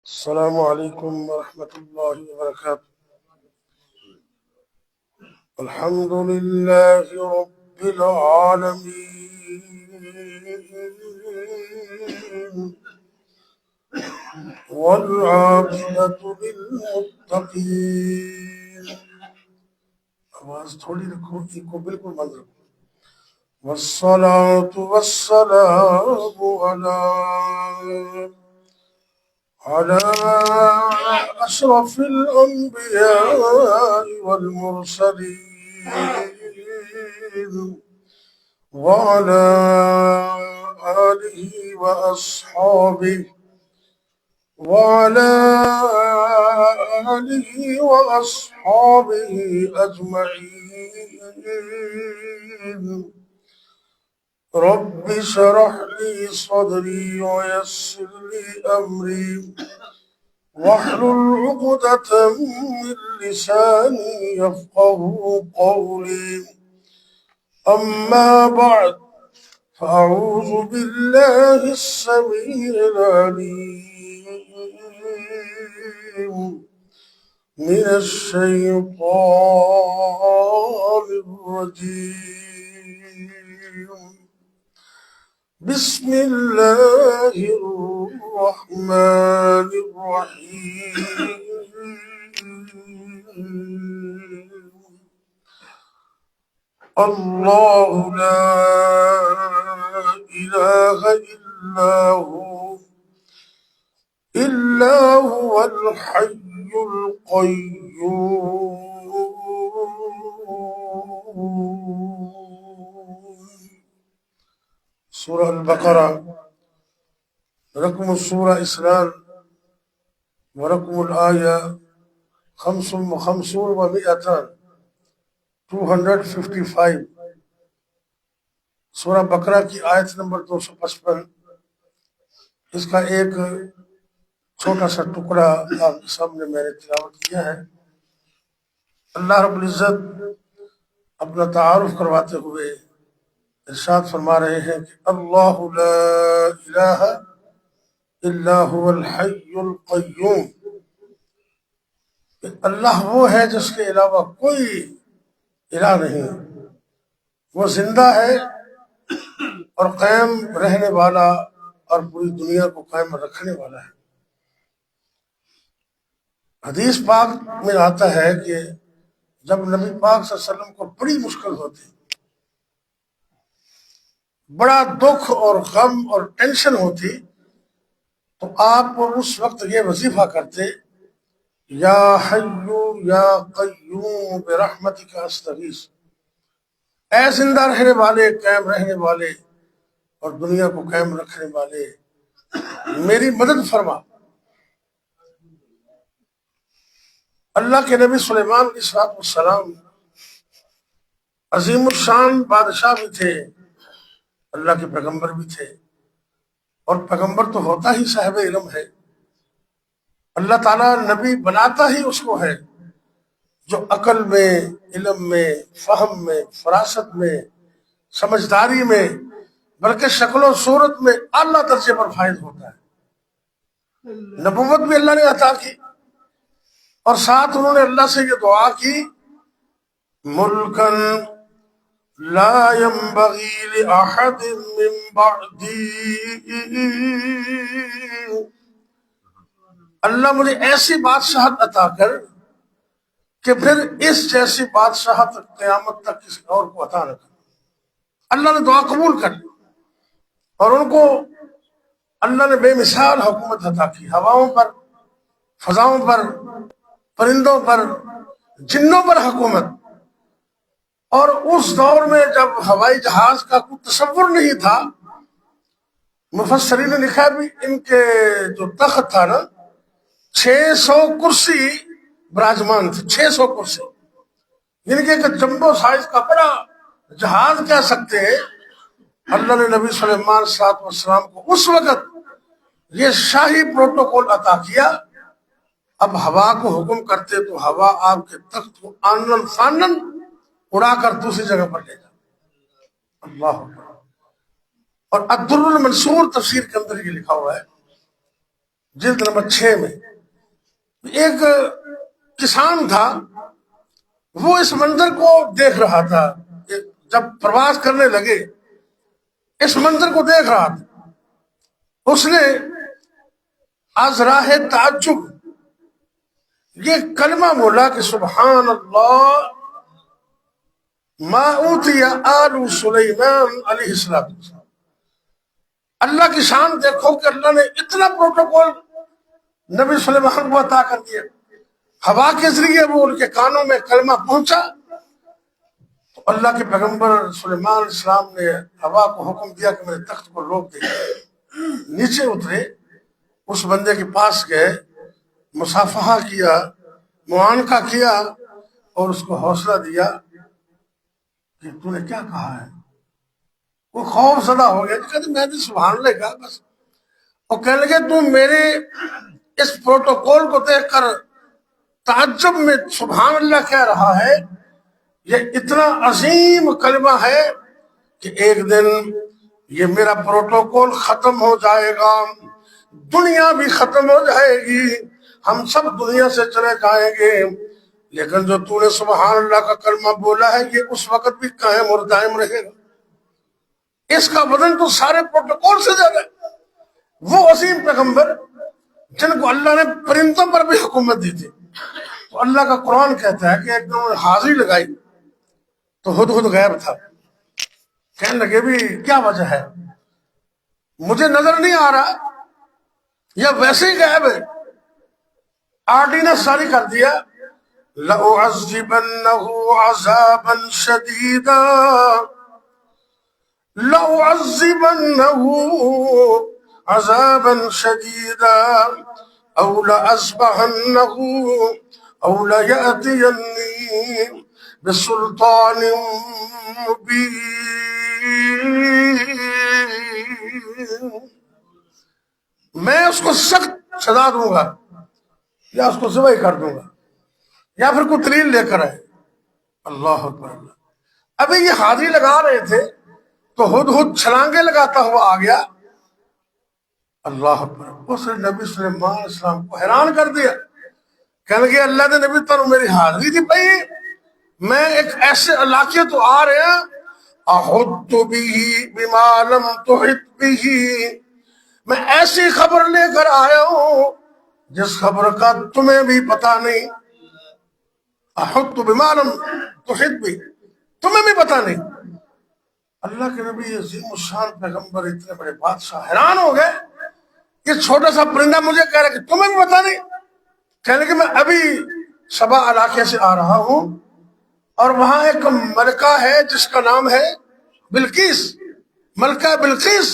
السلام علیکم ورحمۃ اللہ وبرکاتہ۔ الحمد للہ رب العالمین والعاقبۃ للمتقین۔ آواز تھوڑی رکھو، ایکو بالکل بند رکھو۔ والصلاة والسلام على أشرف الأنبياء والمرسلين وعلى آله وأصحابه أجمعين۔ رب اشرح لي صدري ويسر لي أمري واحلل عقدة من لساني يفقه قولي، أما بعد فأعوذ بالله السميع العليم من الشيطان الرجيم۔ بسم الله الرحمن الرحيم۔ الله لا إله إلا هو الحي القيوم۔ سورہ البقرہ، رقم السورہ اسلام ورقم الآیہ 55 و 255۔ سورہ بقرہ کی آیت نمبر 255۔ اس کا ایک چھوٹا سا ٹکڑا آپ کے سامنے میں نے تلاوت کیا ہے۔ اللہ رب العزت اپنا تعارف کرواتے ہوئے ارشاد فرما رہے ہیں کہ اللہ لا الہ الا هو الحی القیوم، کہ اللہ وہ ہے جس کے علاوہ کوئی الہ نہیں، وہ زندہ ہے اور قائم رہنے والا اور پوری دنیا کو قائم رکھنے والا ہے۔ حدیث پاک میں آتا ہے کہ جب نبی پاک صلی اللہ علیہ وسلم کو بڑی مشکل ہوتی، بڑا دکھ اور غم اور ٹینشن ہوتی، تو آپ اس وقت یہ وظیفہ کرتے، یا حیو یا قیوم برحمتک استغیث، اے زندہ رہنے والے، قائم رہنے والے اور دنیا کو قائم رکھنے والے، میری مدد فرما۔ اللہ کے نبی سلیمان علیہ السلام عظیم الشان بادشاہ بھی تھے، اللہ کے پیغمبر بھی تھے، اور پیغمبر تو ہوتا ہی صاحب علم ہے۔ اللہ تعالیٰ نبی بناتا ہی اس کو ہے جو عقل میں، علم میں، فہم میں، فراست میں، سمجھداری میں، بلکہ شکل و صورت میں اعلیٰ درجے پر فائز ہوتا ہے۔ نبوت بھی اللہ نے عطا کی، اور ساتھ انہوں نے اللہ سے یہ دعا کی، ملکن لا ينبغي لأحد من بعدی، اللہ مجھے ایسی بادشاہت عطا کر کہ پھر اس جیسی بادشاہت قیامت تک کسی اور کو عطا نہ کر۔ اللہ نے دعا قبول کر لی، اور ان کو اللہ نے بے مثال حکومت عطا کی، ہواؤں پر، فضاؤں پر، پرندوں پر، جنوں پر حکومت۔ اور اس دور میں جب ہوائی جہاز کا کوئی تصور نہیں تھا، مفسرین نے لکھا بھی ان کے جو تخت تھا نا، 600 کرسی براجمان تھے، 600 کرسی، یعنی کہ ایک جمبو سائز کا بڑا جہاز کہہ سکتے ہیں۔ اللہ نے نبی سلیمان صلی اللہ علیہ وسلم کو اس وقت یہ شاہی پروٹوکول عطا کیا، اب ہوا کو حکم کرتے تو ہوا آپ کے تخت کو آنن فانن اڑا کر دوسری جگہ پر لے جا۔ اللہ اکبر۔ اور الدر المنصور تفسیر کے اندر یہ لکھا ہوا ہے جلد نمبر 6 میں ایک کسان تھا، وہ اس منظر کو دیکھ رہا تھا، جب پرواز کرنے لگے اس منظر کو دیکھ رہا تھا، اس نے از راہ تعجب یہ کلمہ بولا کہ سبحان اللہ ما اوتی آل سلیمان علیہ السلام۔ اللہ کی شان دیکھو کہ اللہ نے اتنا پروٹوکول نبی سلیمان کو عطا کر دیا، ہوا کے ذریعے وہ ان کے کانوں میں کلمہ پہنچا تو اللہ کے پیغمبر سلیمان علیہ السلام نے ہوا کو حکم دیا کہ میرے تخت کو روک دے، نیچے اترے، اس بندے کے پاس گئے، مصافحہ کیا، معانقہ کیا اور اس کو حوصلہ دیا کہ تو نے کیا کہا ہے۔ وہ خوف زدہ ہو گیا، کہتے میں نے سبحان اللہ کہا بس۔ اور کہنے لگے تو میرے اس پروٹوکول کو دیکھ کر تعجب میں سبحان اللہ کہہ رہا ہے، یہ اتنا عظیم کلمہ ہے کہ ایک دن یہ میرا پروٹوکول ختم ہو جائے گا، دنیا بھی ختم ہو جائے گی، ہم سب دنیا سے چلے جائیں گے، لیکن جو تو نے سبحان اللہ کا کلمہ بولا ہے یہ اس وقت بھی قائم اور دائم رہے گا، اس کا وزن تو سارے پروٹوکول سے زیادہ ہے۔ وہ عظیم پیغمبر جن کو اللہ نے پرندوں پر بھی حکومت دی تھی، تو اللہ کا قرآن کہتا ہے کہ ایک دن حاضری لگائی تو ہدہد غائب تھا، کہنے لگے بھی کیا وجہ ہے، مجھے نظر نہیں آ رہا یا ویسے ہی غائب ہے؟ آرڈیننس جاری کر دیا، لَأُعَذِّبَنَّهُ عَذَابًا شَدِيدًا لَأُعَذِّبَنَّهُ عَذَابًا شَدِيدًا أَوْ لَأَذْبَحَنَّهُ أَوْ لَيَأْتِيَنِّي بِسُلْطَانٍ مُبِينٍ۔ میں اس کو سخت سزا دوں گا یا اس کو ذبح کر دوں گا یا پھر کوئی دلیل لے کر آئے۔ اللہ اکبر۔ ابھی یہ حاضری لگا رہے تھے تو ہدہد چھلانگے لگاتا ہوا آ گیا، اللہ اکبر۔ اس نے نبی سلیمان علیہ السلام کو حیران کر دیا، کہنے لگے اللہ نے نبی تو میری حاضری تھی پئی، میں ایک ایسے علاقے تو آ رہے ہیں، احط به بما لم تحط به، میں ایسی خبر لے کر آیا ہوں جس خبر کا تمہیں بھی پتا نہیں، احط بما لم تحط به، تمہیں بھی پتا نہیں۔ اللہ کے نبی عظیم الشان پیغمبر اتنے بڑے بادشاہ حیران ہو گئے، یہ چھوٹا سا پرندہ مجھے کہہ رہا کہ تمہیں بھی پتا نہیں؟ کہنے کہ میں ابھی سبا علاقے سے آ رہا ہوں اور وہاں ایک ملکہ ہے جس کا نام ہے بلقیس، ملکہ بلقیس،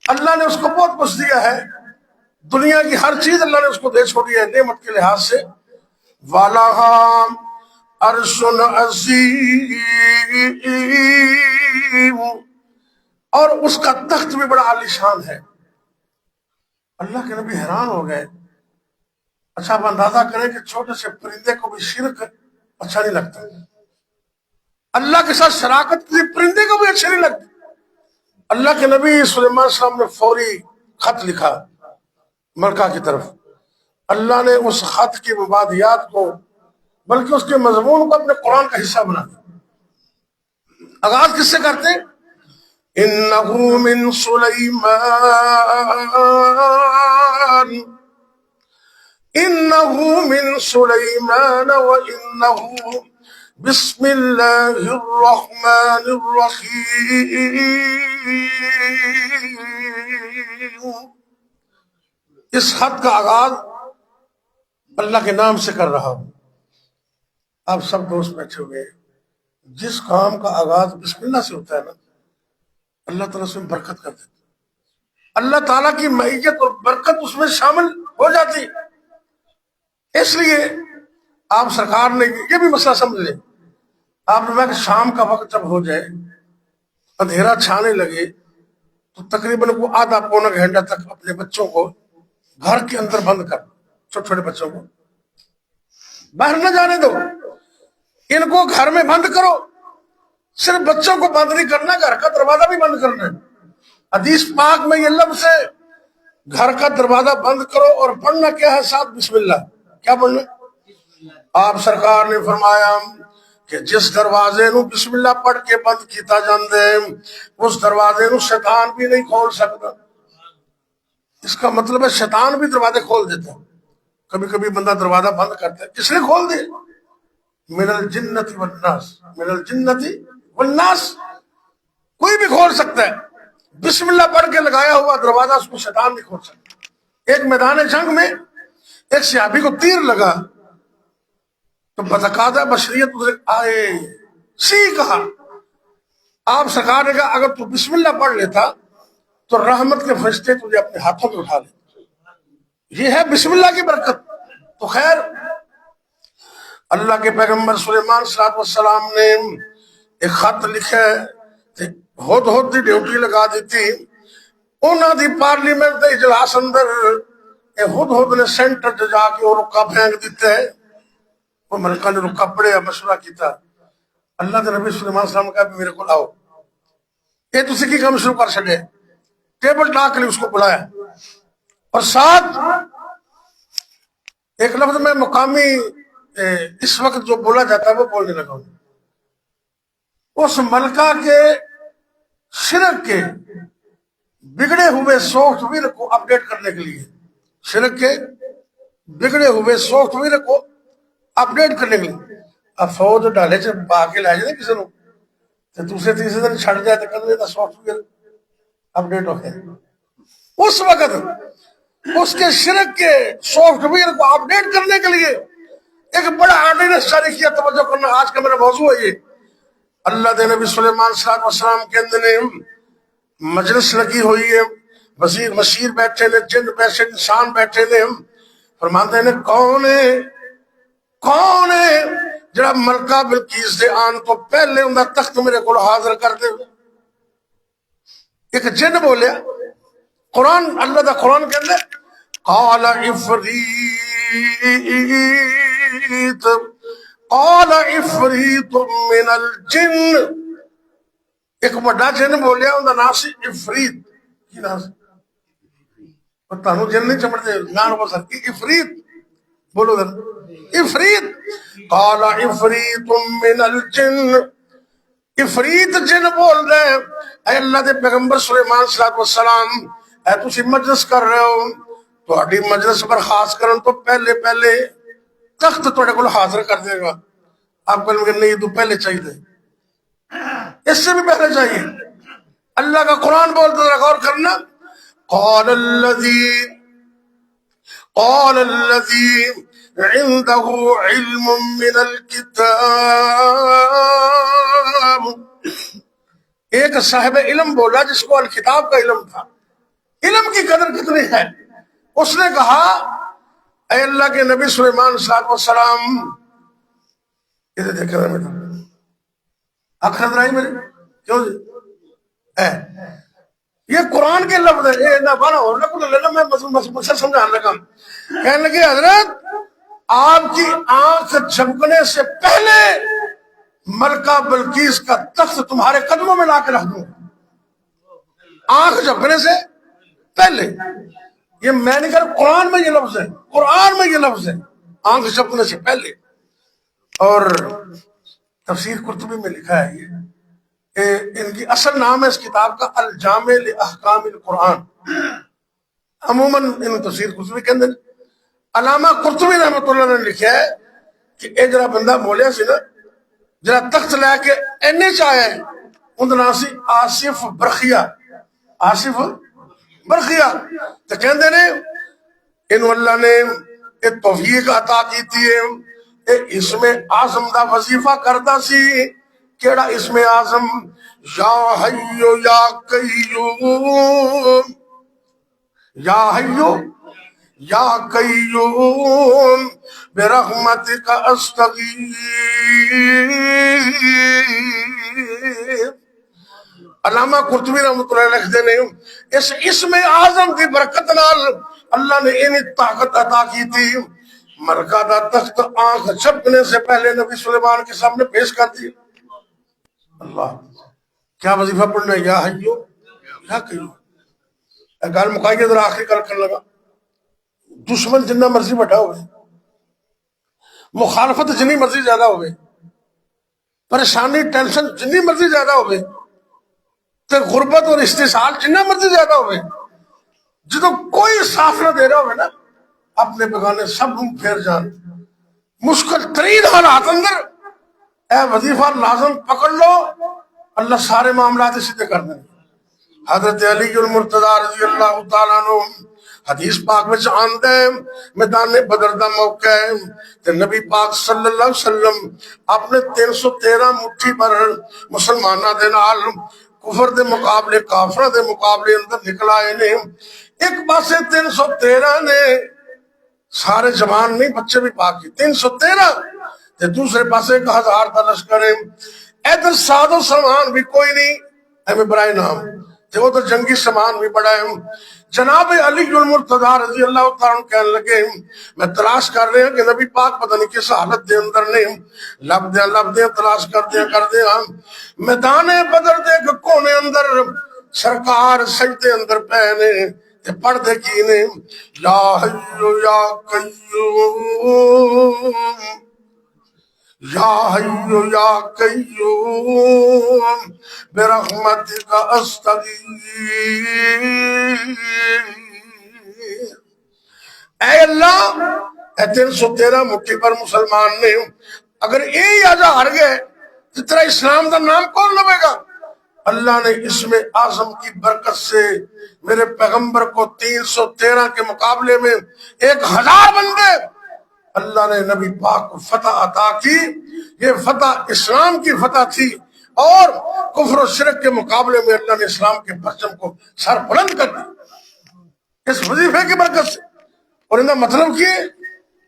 اللہ نے اس کو بہت کچھ دیا ہے، دنیا کی ہر چیز اللہ نے اس کو دے چھوڑی ہے نعمت کے لحاظ سے، وَلَهَا عَرْشٌ عَظِيمٌ، اور اس کا تخت بھی بڑا عالی شان ہے۔ اللہ کے نبی حیران ہو گئے۔ اچھا آپ اندازہ کریں کہ چھوٹے سے پرندے کو بھی شرک اچھا نہیں لگتا، اللہ کے ساتھ شراکت کسی پرندے کو بھی اچھا نہیں لگتا۔ اللہ کے نبی سلیمان علیہ السلام نے فوری خط لکھا ملکہ کی طرف، اللہ نے اس خط کی مبادیات کو بلکہ اس کے مضمون کو اپنے قرآن کا حصہ بنا دیا۔ آغاز کس سے کرتے ہیں؟ اِنَّهُ مِن سُلَيْمَانَ إِنَّهُ مِن سُلَيْمَانَ وَإِنَّهُ بسم اللہ الرحمن الرحیم۔ اس خط کا آغاز اللہ کے نام سے کر رہا ہوں۔ آپ سب دوست بیٹھے ہوئے، جس کام کا آغاز بسم اللہ سے ہوتا ہے نا، اللہ تعالیٰ اس میں برکت کر دیتا ہے، اللہ تعالیٰ کی معیت اور برکت اس میں شامل ہو جاتی۔ اس لیے آپ سرکار نے یہ بھی مسئلہ سمجھ لیں، آپ نے کہ شام کا وقت جب ہو جائے، اندھیرا چھانے لگے، تو تقریباً کو آدھا پونا گھنٹہ تک اپنے بچوں کو گھر کے اندر بند کر، چھوٹے چھوٹے بچوں کو باہر نہ جانے دو، ان کو گھر میں بند کرو۔ صرف بچوں کو بند نہیں کرنا، گھر کا دروازہ بھی بند کرنا ہے۔ حدیث پاک میں یہ لفظ ہے گھر کا دروازہ بند کرو اور پڑھنا کیا ہے ساتھ بسم اللہ. کیا پڑھنا؟ آپ سرکار نے فرمایا کہ جس دروازے نو بسم اللہ پڑھ کے بند کیتا جاندے اس دروازے نو شیطان بھی نہیں کھول سکتا. اس کا مطلب ہے شیطان بھی دروازے کھول دیتا ہے. کبھی کبھی بندہ دروازہ بند کرتا ہے، کس نے کھول دے؟ من الجنت والناس، من الجنت والناس، کوئی بھی کھول سکتا ہے. بسم اللہ پڑھ کے لگایا ہوا دروازہ اس کو شیطان نہیں کھول سکتا. ایک میدان جنگ میں ایک صحابی کو تیر لگا تو بتقاضا بشریت ادھر آئے سی کہا. آپ سرکار نے کہا اگر تو بسم اللہ پڑھ لیتا تو رحمت کے فرشتے تجھے اپنے ہاتھوں میں اٹھا لیتے. یہ ہے بسم اللہ کی برکت. تو خیر، اللہ کے پیغمبر سلیمان صلی اللہ علیہ وسلم نے ایک خط لکھا ہد دی ڈیوٹی لگا دیتی. انہوں دی پارلیمنٹ دے اجلاس اندر ہد نے سینٹر جا کے وہ رکا پھینک دیتا ہے. وہ ملکہ نے رکا پڑھیا، مشورہ کیتا. اللہ کے نبی سلیمان صلی اللہ علیہ وسلم کہا میرے کو آؤ، یہ تسی کی کام شروع کر چھڑے. ٹیبل ٹاک کے لیے اس کو بلایا اور ساتھ ایک لفظ میں مقامی اس وقت جو بولا جاتا ہے وہ بولنے لگا ہوں. اس ملکہ کے شرک کے بگڑے ہوئے سافٹ ویئر کو اپڈیٹ کرنے کے لیے، شرک کے بگڑے ہوئے سافٹ ویئر کو اپڈیٹ کرنے کے لیے اب فوج ڈالے چ پا کے لے جائے کسی نے دوسرے تیسرے دن چھڑ جائے تو کدے سافٹ ویئر اپڈیٹ ہو گیا. اس وقت اس کے شرک کے سافٹ ویئر کو اپڈیٹ کرنے کے لیے ایک بڑا آرڈیننس جاری کیا. توجہ کرنا، آج کا میرا موضوع ہے یہ. اللہ دے نبی سلیمان صلی اللہ علیہ وسلم کے اندر نے مجلس لگی ہوئی ہے، وزیر مشیر بیٹھے نے، جن بیٹھے، انسان بیٹھے نے. فرماتے ہیں کون ہے جڑا ملکہ بلقیس دے آن تو پہلے ان کا تخت میرے کو حاضر کر دے. ایک جن بولیا، قرآن اللہ دا قرآن کے اندر قال عفریت من الجن، ایک بڑا جن بولیا، ان کا نام سی عفریت. کی نام سی؟ تانوں جن نہیں چمڑتے نام بول سکتی. عفریت بولو در عفریت. قال عفریت من الجن، عفریت جن بول رہے ہیں اے اللہ دے پیغمبر سلیمان صلی اللہ علیہ وسلم، اے تسی مجلس کر رہے ہو، تہاڈی مجلس برخاست کرن تو پہلے پہلے تخت تہاڈے کول حاضر کر دے گا. آپ کہنے لگے نہیں تو پہلے چاہیے، اس سے بھی پہلے چاہیے. اللہ کا قرآن بولتا ہے، غور کرنا. قال الذي عنده علم من الكتاب، ایک صاحب علم بولا جس کو الکتاب کا علم تھا. علم کی قدر کتنی ہے. اس نے کہا اے اللہ کے نبی سلیمان صلی اللہ علیہ وسلم، ادھر دیکھ رہا بیٹا آنکھ نظر آئی میرے کیوں جی؟ یہ قرآن کے لفظ ہے، یہ نہ بنا ہو نہ کوئی لینا. میں مسئلہ سمجھانے لگا. کہنے لگے حضرت آپ کی آنکھ جھپکنے سے پہلے ملکہ بلقیس کا تخت تمہارے قدموں میں لا کے رکھ دوں. آنکھ جھپکنے سے پہلے. یہ میں نے کہا قرآن میں یہ لفظ ہے، قرآن میں یہ لفظ ہے، آنکھ جھپکنے سے پہلے. اور تفسیر قرطبی میں لکھا ہے یہ کہ ان کی اصل نام ہے اس کتاب کا الجامع لاحکام القرآن. عموماً ان تفسیر قرطبی کے اندر علامہ قرطبی رحمۃ اللہ نے لکھا ہے کہ اے جرا بندہ بولیا سی نا جرا تخت لے کے اینے چاہے ان نام سی آصف برخیا. آصف برخیا تو کہندے نے انہوں اللہ نے ایک توفیق عطا کیتی ہے. اسم اعظم دا وظیفہ کردا سی. کیڑا اسم اعظم؟ یا حیو یا قیوم، یا حیو یا قیوم برحمتک استغیث. علامہ قرطبی رحمۃ اللہ لکھتے ہیں اس اسم اعظم کی برکت نال اللہ نے انہیں طاقت عطا کی تھی. ملکہ دا تخت آنکھ جھپکنے سے پہلے نبی سلیمان کے سامنے پیش کر دی. اللہ کیا وظیفہ پڑھنا ہے؟ یا حیو یا قیوم. گل مکائی ادھر آخری گل کرنے لگا. دشمن جنہ مرضی بڑا ہوئے، مخالفت جنی مرضی زیادہ ہوئے، پریشانی ٹینشن جنی مرضی زیادہ ہوئے، تے غربت اور استحصال جنہ مرضی زیادہ ہوئے، جدو کوئی صاف نہ دے رہا ہوئے نا اپنے بگانے سب پھیر جان. مشکل ترین حالات اندر اے وظیفہ لازم پکڑ لو، اللہ سارے معاملات سیدھے کر دیں. حضرت علی المرتضی رضی اللہ تعالیٰ عنہ حدیث پاک میں آندے میدان بدر دا موقع ہے تے نبی پاک صلی اللہ علیہ وسلم اپنے 313 مٹھی پر مسلمانہ دے نال کفر دے مقابلے کافرہ دے مقابلے اندر نکل آئے نے. ایک پاسے 313 نے سارے جوان نہیں بچے بھی پاک کی 313 تے دوسرے پاسے 1000 کا لشکر ہے. ادھر ساد و سامان بھی کوئی نہیں ایم برائے نام تے ادھر جنگی سامان بھی بڑا ہے. جناب علی المرتضی رضی اللہ تعالیٰ کہنے لگے میں تلاش کر رہے ہیں کہ نبی پاک پتہ نہیں کس حالت دے اندر نے لب دے تلاش کر دے میدان بدر دے کونے اندر سرکار سجدے اندر پہنے تے پڑھ دے کی نے لا حی یا قیوم یا حی یا قیوم برحمتک استغیث. اے اللہ اے 313 مٹھی پر مسلمان نے اگر یہی آجا ہر گئے تو تیرا اسلام دا نام کون لوے گا؟ اللہ نے اسم اعظم کی برکت سے میرے پیغمبر کو 313 کے مقابلے میں 1000 بندے اللہ نے نبی پاک کو فتح عطا کی. یہ فتح اسلام کی فتح تھی اور کفر و شرک کے مقابلے میں اللہ نے اسلام کے پرچم کو سر بلند کر دی اس وظیفے کی برکت سے. اور انہا مطلب کی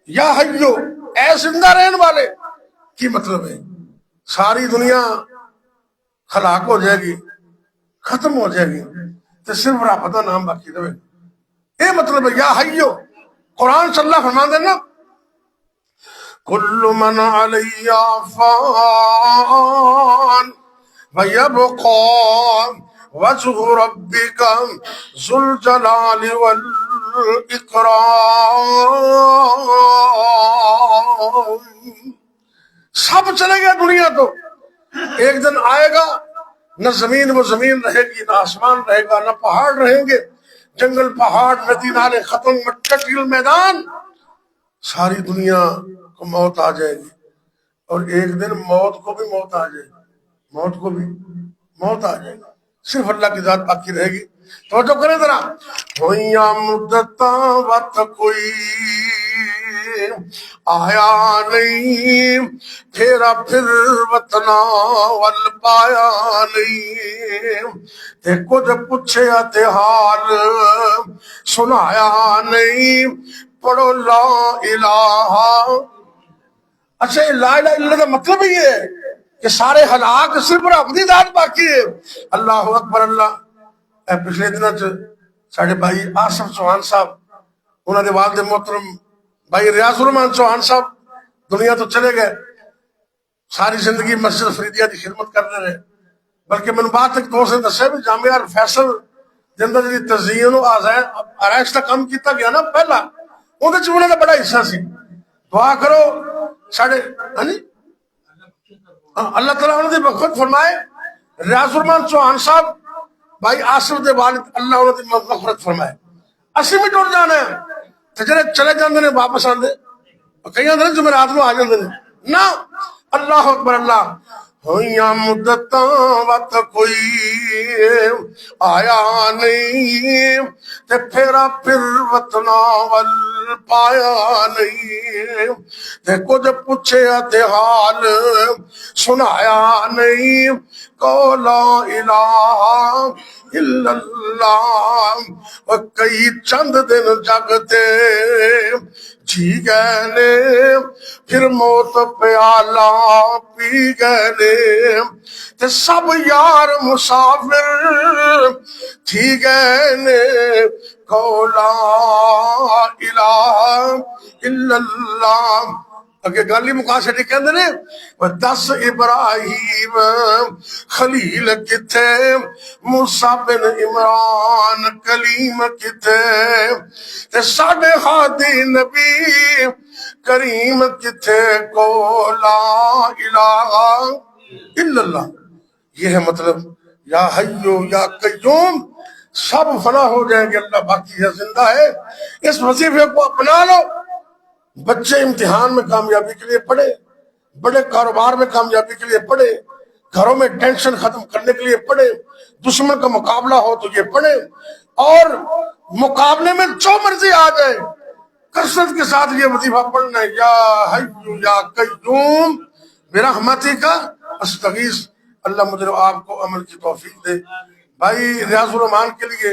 یا حیو اے زندہ رہن والے کی مطلب ہے ساری دنیا خلاق ہو جائے گی ختم ہو جائے گی تو صرف رابطہ نام باقی رہے. یہ مطلب ہے یا حیو. قرآن صلی اللہ فرمان دینا کل من علی فان ویبقا وجہ ربک ذو الجلال والاکرام. سب چلے گیا دنیا تو ایک دن آئے گا نہ زمین وہ زمین رہے گی نہ آسمان رہے گا نہ پہاڑ رہیں گے جنگل پہاڑ ندی نالے ختم مٹکل میدان ساری دنیا کو موت آ جائے گی. اور ایک دن موت کو بھی موت آ جائے گی موت کو بھی موت آ جائے گی صرف اللہ کی ذات باقی رہے گی. توجہ کریں ذرا ہوئیاں مدتاں وقت کوئی آیا نہیں پھیرا پھر وطنا ول پایا نہیں تے کچھ پوچھے تے حال سنایا نہیں پڑھو لا الہ. اچھا لا الہ الا کا مطلب ہی ہے کہ سارے ہلاک صرف رب دی ذات باقی ہے. اللہ اکبر. اللہ پچھلے دنوں ساڈے بھائی آصف چوہان صاحب انہوں نے والد محترم بھائی ریاض الرحمان چوہان صاحب دنیا تو چلے گئے ساری زندگی مسجد فریدیہ کی خدمت کرتے رہے بلکہ میں نے بات ایک دوست نے دسیا بھی جامعہ الفیصل کے اندر جی تزئین و آرائش کا کام کیتا گیا نا پہلا انہوں نے انہوں کا بڑا حصہ سی. دعا کرو ساڑھے اللہ تعالیٰ انہوں نے مغفرت فرمائے. ریاض الرحمان چوہان صاحب بھائی آصف دے والد اللہ انہوں نے مغفرت فرمائے. اسی بھی ٹوٹ جانا ہے تجرے چلے جاندے نے واپس آندے کئی آندے نے جمعرات میں آ جاندے نے نا. اللہ اکبر. اللہ ہوئیاں مدتاں وقت کوئی آیا نہیں تے پھیرا پھر وطنا ول پایا نہیں تے کچھ پوچھے تے حال سنایا نہیں کو لا الہ الا اللہ. اور کئی چند دن جگتے جی گئے نے پھر موت پیالہ پی گئے نے تے سب یار مسافر تھی گئے نے کو لا الہ الا اللہ. اگے گل ہی مکا چھڈی کہندے نے دس ابراہیم خلیل کتھے موسیٰ بن عمران کلیم کتھے تے ساڈے ہادی نبی کریم کتھے کو لا الہ الا اللہ. یہ ہے مطلب یا حیو یا قیوم سب فنا ہو جائیں گے، اللہ باقی ہے، زندہ ہے. اس وظیفے کو اپنا لو. بچے امتحان میں کامیابی کے لیے پڑھے، بڑے کاروبار میں کامیابی کے لیے پڑھے، گھروں میں ٹینشن ختم کرنے کے لیے پڑھے، دشمن کا مقابلہ ہو تو یہ پڑھے، اور مقابلے میں جو مرضی آ جائے کثرت کے ساتھ یہ وظیفہ پڑھنا ہے یا حیو یا قیوم برحمتی کا استغیث. اللہ مجھے آپ کو عمل کی توفیق دے. بھائی ریاض الرحمان کے لیے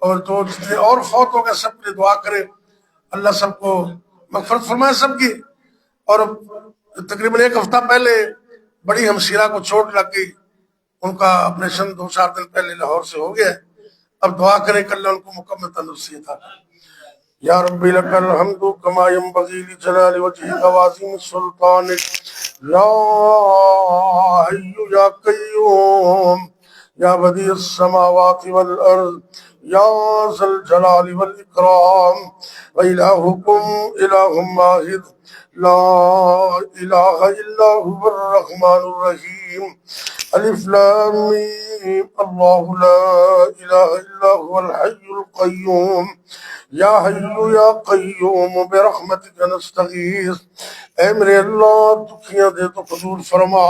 اور جو جتنے اور فوت ہو گئے سب کے لیے دعا کرے، اللہ سب کو مغفرت فرمائے سب کی. اور تقریباً ایک ہفتہ پہلے بڑی ہمشیرہ کو چوٹ لگ گئی، ان کا آپریشن 2-4 دن پہلے لاہور سے ہو گیا. اب دعا کریں کہ اللہ ان کو مکمل تندرستی عطا کرے. یا ربی لک الحمد کما ینبغی لجلال وجہک وعظیم سلطانک یا حی یا قیوم یا بدیع السماوات والارض یا ذا الجلال والاکرام وإلہکم الہ واحد لا الہ الا هو الرحمن الرحیم. الف لام میم اللہ لا الہ الا هو الحی القیوم یا حیو یا قیوم برحمتک نستغیث. اے میرے اللہ دکھیاں دے تو قبول فرما.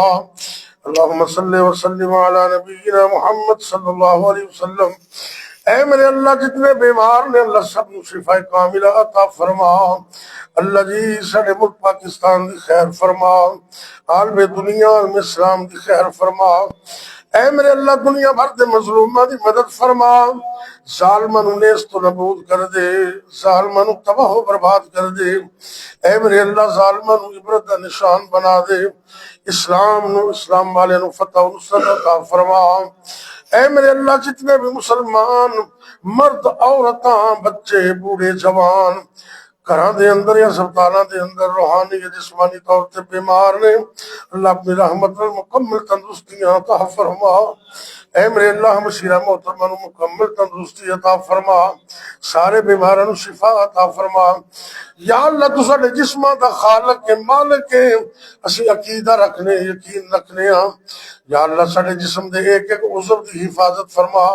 اللہم صلی وسلم علی نبینا محمد صلی اللہ علیہ وسلم. اے میرے اللہ جتنے بیمار نے اللہ سب کو شفا کاملہ عطا فرما. اللہ جی سارے ملک پاکستان دی خیر فرما، عالم دنیا عالم اسلام دی خیر فرما. اے میرے اللہ دنیا بھر دے مظلومہ دی مدد فرما. ظالمہ نو نیست و نبود کر دے، ظالمہ نو تباہ و برباد کر دے. اے میرے اللہ ظالمہ نو عبرت دا نشان بنا دے. اسلام نو اسلام والے نو فتح و نصرت عطا فرما. اے میرے اللہ جتنے بھی مسلمان مرد عورتاں بچے بوڑھے جوان گھراں دے اندر یا ہسپتالاں دے اندر روحانی یا جسمانی طور تے بیمار نے، اللہ اپنی رحمت نال مکمل تندرستیاں عطا فرما. اے میرے اللہ ہمشیرہ محترمہ نو مکمل تندرستی عطا فرما، سارے بیماراں نو شفا عطا فرما. یا اللہ تو ساڈے جسماں دا خالق کے مالک ہے، اسی عقیدہ رکھنے یقین رکھنے ہاں. یا اللہ ساڈے جسم دے ایک ایک عضو دی حفاظت فرما.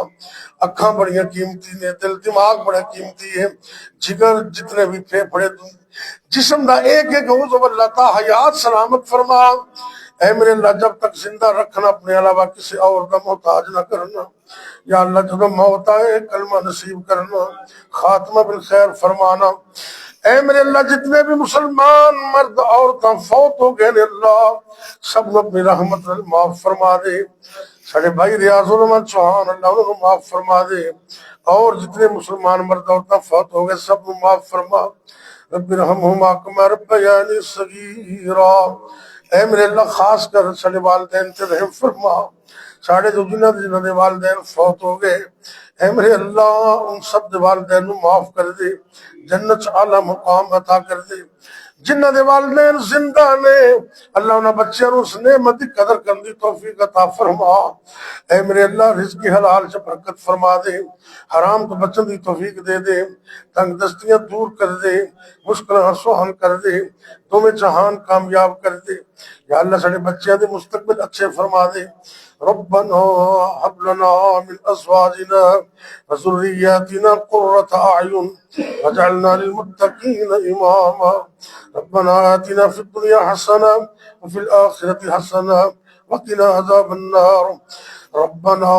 اکھاں بڑیاں قیمتی نے، دل دماغ بڑا قیمتی ہے، جگر جتنے بھی پھیپھڑے جسم دا ایک ایک عضو اللہ تا حیات سلامت فرما. اے میرے اللہ جب تک زندہ رکھنا اپنے علاوہ کسی اور کا محتاج نہ کرنا. یا اللہ جب موت آئے کلمہ نصیب کرنا، خاتمہ بالخیر فرمانا. اے میرے اللہ جتنے بھی مسلمان مرد عورتاں فوت ہو گئے نے اللہ سب کو اپنی رحمت معاف فرما دے. ساڑھے بھائی ریاض الرحمان چوہان اللہ انہوں کو معاف فرما دے، اور جتنے مسلمان مرد عورتاں فوت ہو گئے سب کو معاف فرما. رب ارحمہما کما ربیانی صغیرا. اے میرے اللہ خاص کر ساڑھے والدین تے رحم فرما. ساڑھے جو جنہ دے والدین فوت ہو گئے اے میرے اللہ ان سب دے والدین معاف کر دے، جنت اعلی مقام عطا کر دے. جنہ دے والدین زندہ نے اللہ انہاں بچیاں نو اس نعمت دی قدر کرن دی توفیق عطا فرما. اے میرے اللہ رزق حلال سے برکت فرما دے، حرام تو بچن دی توفیق دے دے، تنگ دستیاں دور کر دے، مشکلاں سہل کر دے، تمہیں جہان کامیاب کر دے. یا اللہ ساڑے بچیاں دے مستقبل اچھے فرما دے. ربنا هب لنا من ازواجنا وذرياتنا قرة اعين واجعلنا للمتقين اماما. ربنا آتنا في الدنيا حسنة وفي الآخرة حسنة وقنا عذاب النار. ربنا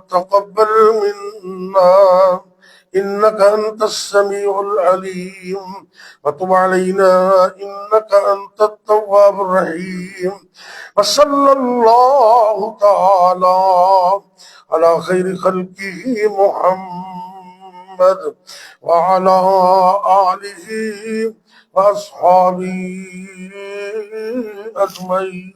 تقبل منا إنك أنت السميع العليم وتب علينا إنك أنت التواب الرحيم. وصلى الله تعالى على خير خلقه محمد وعلى آله وأصحابه أجمعين.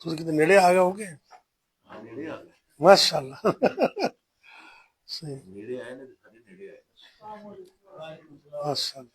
ਤੁਸੀਂ ਕਿਤੇ ਨੇੜੇ ਆ ਗਏ ਹੋਗੇ? ਹਾਂ ਨੇੜੇ ਆ ਗਏ, ਮਾਸ਼ਾਅੱਲਾ। ਸਹੀ, ਨੇੜੇ ਆਏ ਨੇ ਤੇ ਸਾਡੇ ਨੇੜੇ ਆਏ। ਮਾਸ਼ਾਅੱਲਾ।